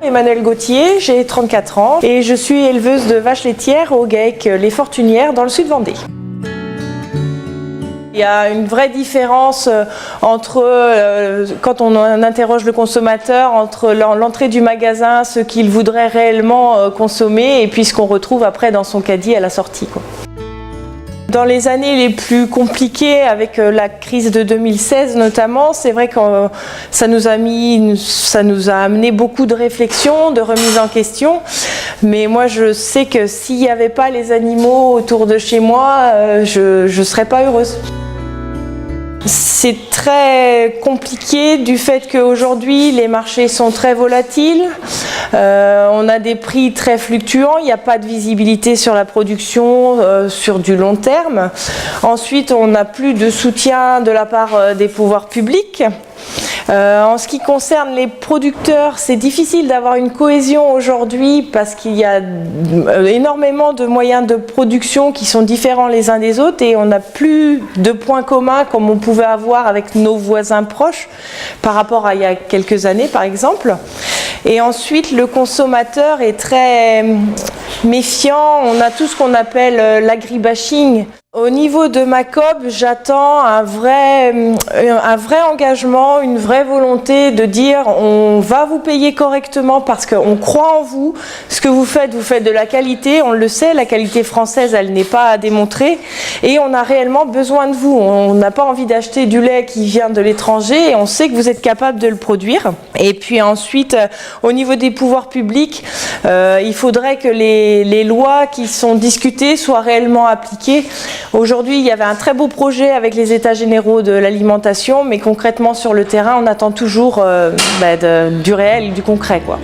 Emmanuelle Gauthier, j'ai 34 ans et je suis éleveuse de vaches laitières au GAEC Les Fortunières dans le sud Vendée. Il y a une vraie différence entre, quand on interroge le consommateur, entre l'entrée du magasin, ce qu'il voudrait réellement consommer et puis ce qu'on retrouve après dans son caddie à la sortie, quoi. Dans les années les plus compliquées, avec la crise de 2016 notamment, c'est vrai que ça nous a amené beaucoup de réflexions, de remises en question. Mais moi, je sais que s'il n'y avait pas les animaux autour de chez moi, je ne serais pas heureuse. C'est très compliqué du fait qu'aujourd'hui les marchés sont très volatiles, on a des prix très fluctuants, il n'y a pas de visibilité sur la production sur du long terme. Ensuite, on n'a plus de soutien de la part des pouvoirs publics. En ce qui concerne les producteurs, c'est difficile d'avoir une cohésion aujourd'hui parce qu'il y a énormément de moyens de production qui sont différents les uns des autres et on n'a plus de points communs comme on pouvait avoir avec nos voisins proches par rapport à il y a quelques années par exemple. Et ensuite, le consommateur est très méfiant, on a tout ce qu'on appelle l'agribashing. Au niveau de ma coop, j'attends un vrai engagement, une vraie volonté de dire on va vous payer correctement parce qu'on croit en vous. Ce que vous faites de la qualité, on le sait, la qualité française, elle n'est pas à démontrer et on a réellement besoin de vous. On n'a pas envie d'acheter du lait qui vient de l'étranger et on sait que vous êtes capable de le produire. Et puis ensuite, au niveau des pouvoirs publics, il faudrait que les lois qui sont discutées soient réellement appliquées. Aujourd'hui, il y avait un très beau projet avec les états généraux de l'alimentation, mais concrètement sur le terrain, on attend toujours du réel et du concret, quoi.